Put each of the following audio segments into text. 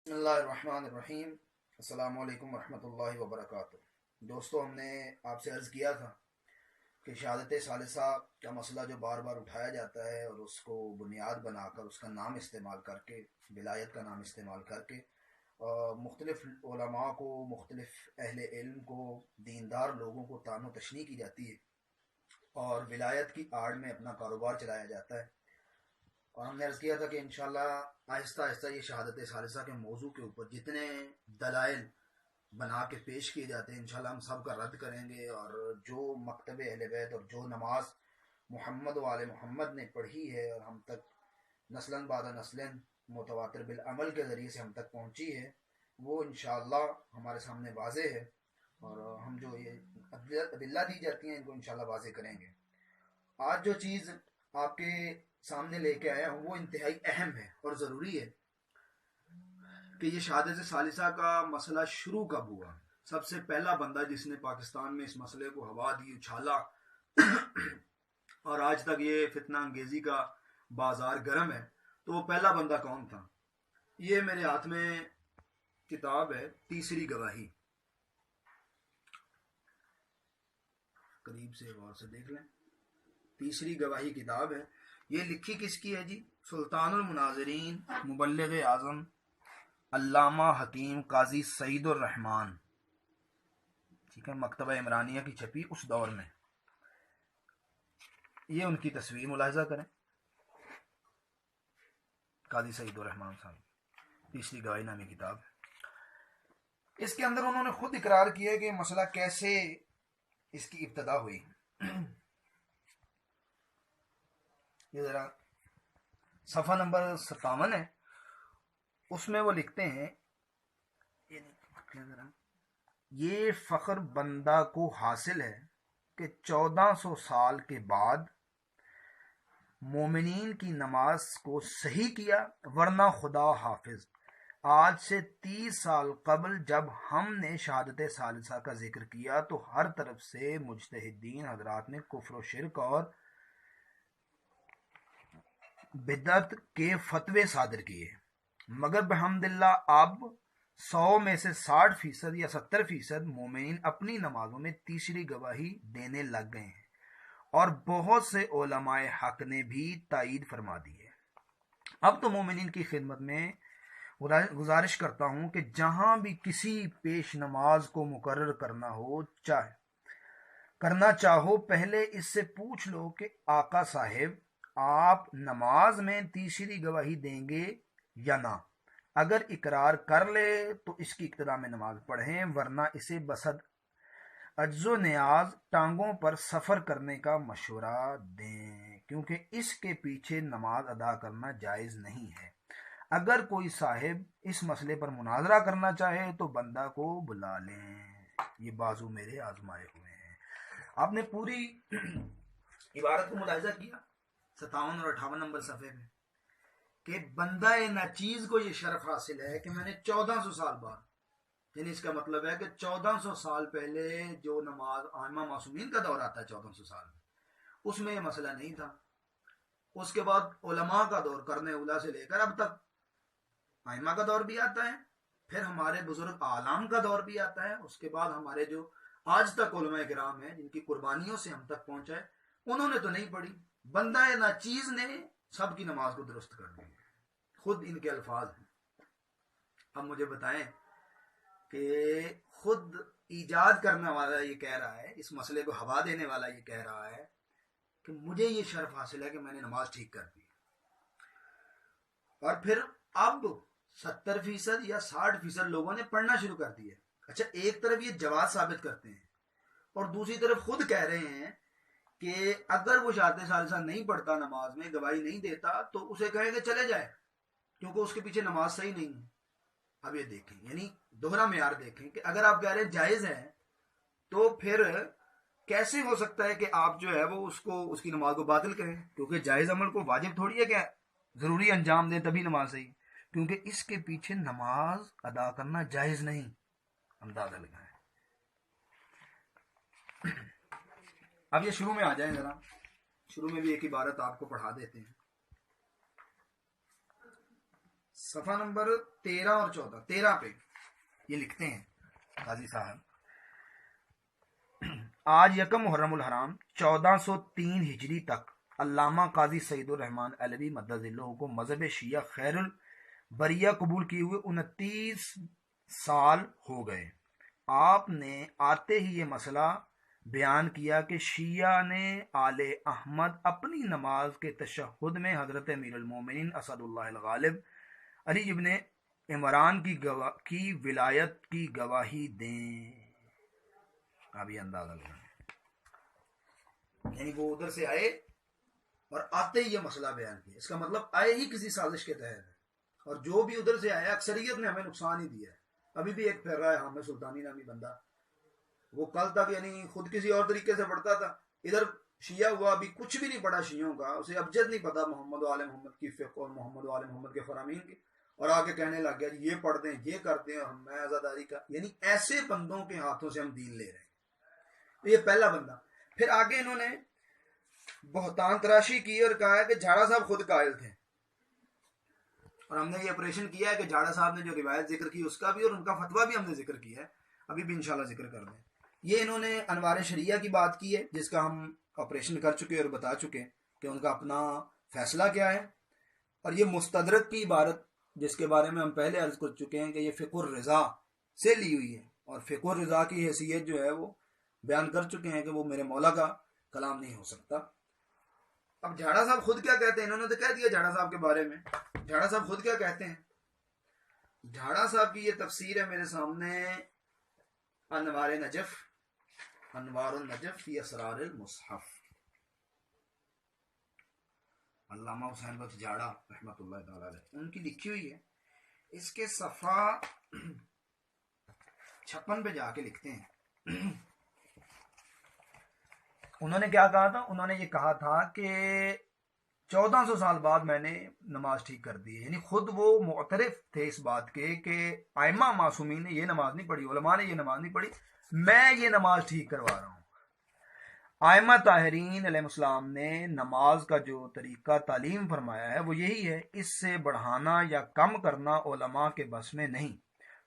بسم اللہ الرحمن الرحیم۔ السلام علیکم ورحمۃ اللہ وبرکاتہ۔ دوستو، ہم نے آپ سے عرض کیا تھا کہ شہادت ثالثہ کا مسئلہ جو بار بار اٹھایا جاتا ہے اور اس کو بنیاد بنا کر اس کا نام استعمال کر کے، ولایت کا نام استعمال کر کے مختلف علماء کو، مختلف اہل علم کو، دیندار لوگوں کو طعن و تشنیع کی جاتی ہے اور ولایت کی آڑ میں اپنا کاروبار چلایا جاتا ہے۔ اور ہم نے عرض کیا تھا کہ انشاءاللہ آہستہ آہستہ یہ شہادت ثالثہ کے موضوع کے اوپر جتنے دلائل بنا کے پیش کیے جاتے ہیں انشاءاللہ ہم سب کا رد کریں گے، اور جو مکتب اہل بیت اور جو نماز محمد و آل محمد نے پڑھی ہے اور ہم تک نسلاً بعد نسلاً متواتر بالعمل کے ذریعے سے ہم تک پہنچی ہے، وہ انشاءاللہ ہمارے سامنے واضح ہے، اور ہم جو یہ ادلہ دی جاتی ہیں ان کو انشاءاللہ واضح کریں گے۔ آج جو چیز آپ کے سامنے لے کے آیا ہوں وہ انتہائی اہم ہے اور ضروری ہے کہ یہ شہادت ثالثہ کا مسئلہ شروع کب ہوا۔ سب سے پہلا بندہ جس نے پاکستان میں اس مسئلے کو ہوا دی، اچھالا اور آج تک یہ فتنہ انگیزی کا بازار گرم ہے، تو وہ پہلا بندہ کون تھا؟ یہ میرے ہاتھ میں کتاب ہے تیسری گواہی، قریب سے غور سے دیکھ لیں، تیسری گواہی کتاب ہے۔ یہ لکھی کس کی ہے جی؟ سلطان المناظرین مبلغ اعظم علامہ حکیم قاضی سعید الرحمان، ٹھیک ہے، مکتبہ عمرانیہ کی چھپی اس دور میں۔ یہ ان کی تصویر ملاحظہ کریں، قاضی سعید الرحمان صاحب، تیسری گواہی نامی کتاب۔ اس کے اندر انہوں نے خود اقرار کیا کہ مسئلہ کیسے اس کی ابتدا ہوئی۔ یہ ذرا صفحہ نمبر 57 ہے، اس میں وہ لکھتے ہیں، یہ فخر بندہ کو حاصل ہے کہ 1400 سال کے بعد مومنین کی نماز کو صحیح کیا، ورنہ خدا حافظ آج سے 30 سال قبل جب ہم نے شہادت ثالثہ کا ذکر کیا تو ہر طرف سے مجتہدین حضرات نے کفر و شرک اور بدعت کے فتوے صادر کیے، مگر بحمداللہ اب 100 میں سے 60% یا 70% مومنین اپنی نمازوں میں تیسری گواہی دینے لگ گئے ہیں، اور بہت سے علماء حق نے بھی تائید فرما دی ہے۔ اب تو مومنین کی خدمت میں گزارش کرتا ہوں کہ جہاں بھی کسی پیش نماز کو مقرر کرنا چاہو پہلے اس سے پوچھ لو کہ آقا صاحب آپ نماز میں تیسری گواہی دیں گے یا نہ۔ اگر اقرار کر لے تو اس کی ابتدا میں نماز پڑھیں، ورنہ اسے بسد عجز و نیاز ٹانگوں پر سفر کرنے کا مشورہ دیں، کیونکہ اس کے پیچھے نماز ادا کرنا جائز نہیں ہے۔ اگر کوئی صاحب اس مسئلے پر مناظرہ کرنا چاہے تو بندہ کو بلا لیں، یہ بازو میرے آزمائے ہوئے ہیں۔ آپ نے پوری عبارت کو ملاحظہ کیا 57 اور 58 نمبر صفحے میں کہ بندہ ناچیز کو یہ شرف حاصل ہے کہ میں نے 1400 سال بعد، یعنی اس کا مطلب ہے کہ 1400 سال پہلے جو نماز ائمہ معصومین کا دور آتا ہے 1400 سال میں، اس میں یہ مسئلہ نہیں تھا۔ اس کے بعد علماء کا دور، قرن اولیٰ سے لے کر اب تک ائمہ کا دور بھی آتا ہے، پھر ہمارے بزرگ اعلام کا دور بھی آتا ہے، اس کے بعد ہمارے جو آج تک علماء کرام ہیں جن کی قربانیوں سے ہم تک پہنچا ہے، انہوں نے تو نہیں پڑھی، بندہ ناچیز نے سب کی نماز کو درست کر دی، خود ان کے الفاظ ہیں۔ اب مجھے بتائیں کہ خود ایجاد کرنے والا یہ کہہ رہا ہے، اس مسئلے کو ہوا دینے والا یہ کہہ رہا ہے کہ مجھے یہ شرف حاصل ہے کہ میں نے نماز ٹھیک کر دی، اور پھر اب 70% یا 60% لوگوں نے پڑھنا شروع کر دیا۔ اچھا، ایک طرف یہ جواز ثابت کرتے ہیں اور دوسری طرف خود کہہ رہے ہیں کہ اگر وہ شہادت ثالثہ نہیں پڑھتا، نماز میں گواہی نہیں دیتا، تو اسے کہیں گے چلے جائے، کیونکہ اس کے پیچھے نماز صحیح نہیں ہے۔ اب یہ دیکھیں، یعنی دوہرا معیار دیکھیں کہ اگر آپ کہہ رہے ہیں جائز ہے تو پھر کیسے ہو سکتا ہے کہ آپ جو ہے وہ اس کی نماز کو باطل کریں؟ کیونکہ جائز عمل کو واجب تھوڑی ہے کہ ضروری انجام دیں تبھی نماز صحیح، کیونکہ اس کے پیچھے نماز ادا کرنا جائز نہیں۔ اندازہ لگائیں۔ اب یہ شروع میں آ جائیں، ذرا شروع میں بھی ایک عبارت آپ کو پڑھا دیتے ہیں۔ صفحہ نمبر 13 اور 14. 13 پہ یہ لکھتے ہیں قاضی صاحب، آج یکم محرم الحرام 1403 ہجری تک علامہ قاضی سعید الرحمن علوی مدد اللہ کو مذہب شیعہ خیر البریہ قبول کیے ہوئے 29 سال ہو گئے. آپ نے آتے ہی یہ مسئلہ بیان کیا کہ شیعہ نے آل احمد اپنی نماز کے تشہد میں حضرت امیر المومنین اسد اللہ الغالب علی ابن عمران کی ولایت کی گواہی دیں. ابھی اندازہ لگانا، یعنی وہ ادھر سے آئے اور آتے ہی یہ مسئلہ بیان کیا. اس کا مطلب آئے ہی کسی سازش کے تحت ہے، اور جو بھی ادھر سے آیا اکثریت نے ہمیں نقصان ہی دیا ہے. ابھی بھی ایک پھر رہا ہے حامد سلطانی نامی بندہ، وہ کل تک یعنی خود کسی اور طریقے سے پڑھتا تھا، ادھر شیعہ ہوا، ابھی کچھ بھی نہیں پڑھا شیعوں کا، اسے ابجد نہیں پتا محمد و آل محمد کی فقہ اور محمد و آل محمد کے فرامین کی، اور آگے کہنے لگ گیا یہ پڑھ دیں یہ کرتے ہیں اور میں آزاداری کا. یعنی ایسے بندوں کے ہاتھوں سے ہم دین لے رہے ہیں. تو یہ پہلا بندہ. پھر آگے انہوں نے بہتان تراشی کی اور کہا ہے کہ جھاڑا صاحب خود قائل تھے، اور ہم نے یہ آپریشن کیا ہے کہ جھاڑا صاحب نے جو روایت ذکر کی اس کا بھی اور ان کا فتویٰ بھی ہم نے ذکر کیا ہے، ابھی بھی انشاءاللہ ذکر کر دیں. یہ انہوں نے انوار شریعہ کی بات کی ہے جس کا ہم آپریشن کر چکے اور بتا چکے کہ ان کا اپنا فیصلہ کیا ہے. اور یہ مستدرک کی عبارت جس کے بارے میں ہم پہلے عرض کر چکے ہیں کہ یہ فقہ الرضا سے لی ہوئی ہے، اور فقہ الرضا کی حیثیت جو ہے وہ بیان کر چکے ہیں کہ وہ میرے مولا کا کلام نہیں ہو سکتا. اب جھاڑا صاحب خود کیا کہتے ہیں، انہوں نے تو کہہ دیا جھاڑا صاحب کے بارے میں. جھاڑا صاحب خود کیا کہتے ہیں؟ جھاڑا صاحب کی یہ تفسیر ہے میرے سامنے، انوار نجف، انوار النجف فی اسرار المصحف، علامہ حسین بخش جھاڑا رحمۃ اللہ تعالی علیہ ان کی لکھی ہوئی ہے. اس کے صفحہ 56 پہ جا کے لکھتے ہیں انہوں نے کیا کہا تھا. انہوں نے یہ کہا تھا کہ 1400 سال بعد میں نے نماز ٹھیک کر دی ہے. یعنی خود وہ معترف تھے اس بات کے کہ ائمہ معصومین نے یہ نماز نہیں پڑھی، علماء نے یہ نماز نہیں پڑھی، میں یہ نماز ٹھیک کروا رہا ہوں. ائمہ طاہرین علیہ السلام نے نماز کا جو طریقہ تعلیم فرمایا ہے وہ یہی ہے، اس سے بڑھانا یا کم کرنا علماء کے بس میں نہیں.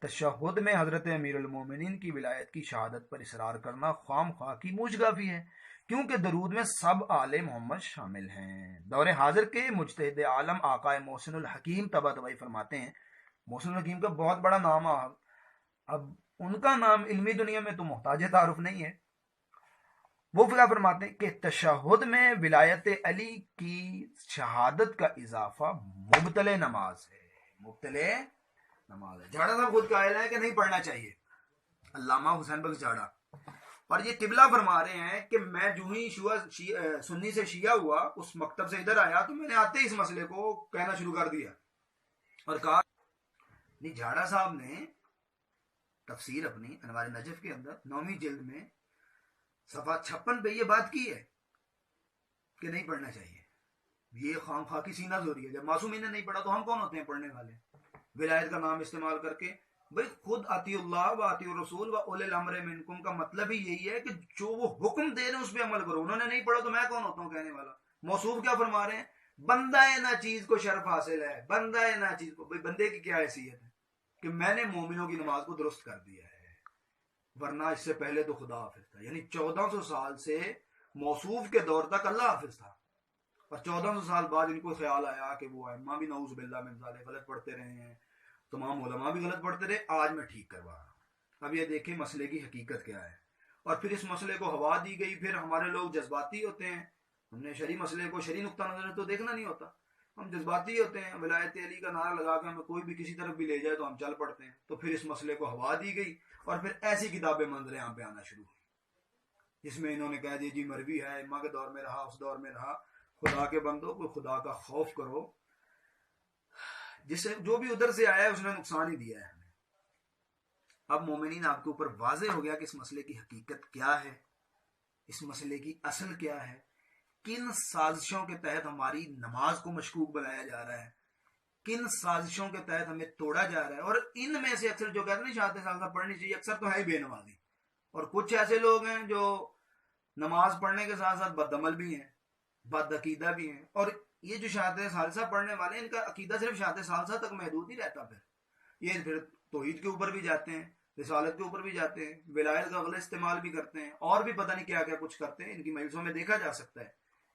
تشہد میں حضرت امیر المومنین کی ولایت کی شہادت پر اصرار کرنا خام خواہ کی موجگافی ہے، کیونکہ درود میں سب آل محمد شامل ہیں. دور حاضر کے مجتہد عالم آقا محسن الحکیم طباطبائی فرماتے ہیں، محسن الحکیم کا بہت بڑا نام ہے، اب ان کا نام علمی دنیا میں تو محتاج تعارف نہیں ہے. وہ فقہ فرماتے ہیں کہ تشہد میں ولایت علی کی شہادت کا اضافہ مبتلِ نماز ہے. مبتلِ نماز ہے. جھاڑا صاحب خود قائل ہے کہ نہیں پڑھنا چاہیے، علامہ حسین بخش جھاڑا. اور یہ قبلہ فرما رہے ہیں کہ میں جو ہی سنی سے شیعہ ہوا، اس مکتب سے ادھر آیا تو میں نے آتے اس مسئلے کو کہنا شروع کر دیا اور کہا نہیں. جھاڑا صاحب نے تفسیر اپنی انوار نجف کے اندر 9ویں جلد میں صفحہ 56 پہ یہ بات کی ہے کہ نہیں پڑھنا چاہیے. یہ خام خواہ کی سینہ زوری ہے. جب معصومین نے نہیں پڑھا تو ہم کون ہوتے ہیں پڑھنے والے؟ ولایت کا نام استعمال کر کے بھائی خود آتی اللہ و آتی الرسول و اولی الامر منکم کا مطلب ہی یہی ہے کہ جو وہ حکم دے رہے ہیں اس پہ عمل کرو. انہوں نے نہیں پڑھا تو میں کون ہوتا ہوں کہنے والا؟ موصوف کیا فرما رہے ہیں؟ بندہ نہ چیز کو شرف حاصل ہے، بندہ نہ چیز کو. بھائی بندے کی کیا حیثیت ہے کہ میں نے مومنوں کی نماز کو درست کر دیا ہے، ورنہ اس سے پہلے تو خدا حافظ تھا. یعنی 1400 سال سے موصوف کے دور تک اللہ حافظ تھا، اور 1400 سال بعد ان کو خیال آیا کہ وہ ائمہ بھی نعوذ باللہ من ذالک غلط پڑھتے رہے ہیں، تمام علماء بھی غلط پڑھتے رہے، آج میں ٹھیک کروا رہا ہوں. اب یہ دیکھیں مسئلے کی حقیقت کیا ہے. اور پھر اس مسئلے کو ہوا دی گئی. پھر ہمارے لوگ جذباتی ہوتے ہیں، ہم نے شرعی مسئلے کو شرعی نقطہ نظر تو دیکھنا نہیں ہوتا، ہم جذباتی ہوتے ہیں. ولایت علی کا نعرہ لگا کے ہمیں کوئی بھی کسی طرف بھی لے جائے تو ہم چل پڑتے ہیں. تو پھر اس مسئلے کو ہوا دی گئی اور پھر ایسی کتابیں منظر یہاں پہ آنا شروع ہوئی جس میں انہوں نے کہہ دیا جی مروی ہے، امام کے دور میں رہا، اس دور میں رہا. خدا کے بندوں کو خدا کا خوف کرو، جسے جو بھی ادھر سے آیا ہے اس نے نقصان ہی دیا ہے ہمیں. اب مومنین آپ کے اوپر واضح ہو گیا کہ اس مسئلے کی حقیقت کیا ہے، اس مسئلے کی اصل کیا ہے، کن سازشوں کے تحت ہماری نماز کو مشکوک بنایا جا رہا ہے، کن سازشوں کے تحت ہمیں توڑا جا رہا ہے. اور ان میں سے اکثر جو کہتے ہیں شہادت سالسہ پڑھنی چاہیے، اکثر تو ہے ہی بے نمازی، اور کچھ ایسے لوگ ہیں جو نماز پڑھنے کے ساتھ ساتھ بد عمل بھی ہیں، بد عقیدہ بھی ہیں. اور یہ جو شہادت ثالثہ پڑھنے والے ہیں ان کا عقیدہ صرف شہادت ثالثہ تک محدود نہیں رہتا، پھر توحید کے اوپر بھی جاتے ہیں، رسالت کے اوپر بھی جاتے ہیں، ولایت کا غلط استعمال بھی کرتے ہیں، اور بھی پتہ نہیں کیا کیا کچھ کرتے ہیں. ان کی مجلسوں میں دیکھا جا سکتا ہے.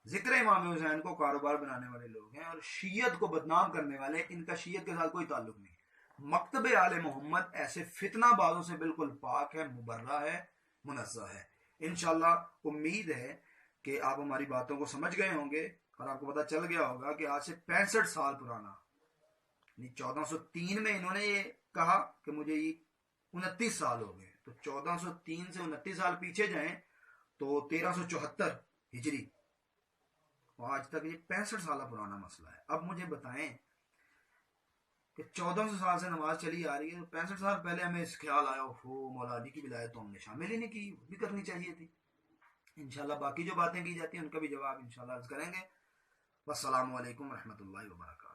ذکر امام حسین کو کاروبار بنانے والے لوگ ہیں، اور شیعت کو بدنام کرنے والے. ان کا شیعت کے ساتھ کوئی تعلق نہیں. مکتب آل محمد ایسے فتنہ بازوں سے بالکل پاک ہے، مبرہ ہے، منزہ ہے. انشاءاللہ امید ہے کہ آپ ہماری باتوں کو سمجھ گئے ہوں گے، اور آپ کو پتہ چل گیا ہوگا کہ آج سے 65 سال پرانا، یعنی 1403 میں انہوں نے یہ کہا کہ مجھے یہ 29 سال ہو گئے، تو 1403 سے 29 سال پیچھے جائیں تو 1374 ہجری، اور آج تک یہ 65 سالہ پرانا مسئلہ ہے. اب مجھے بتائیں کہ 1400 سال سے نماز چلی آ رہی ہے، 65 سال پہلے ہمیں اس خیال آیا ہو مولا علی کی ولایت تو ہم نے شامل ہی نہیں کی، بھی کرنی چاہیے تھی. انشاءاللہ باقی جو باتیں کی جاتی ہیں ان کا بھی جواب انشاءاللہ عرض کریں گے. والسلام علیکم ورحمۃ اللہ وبرکاتہ.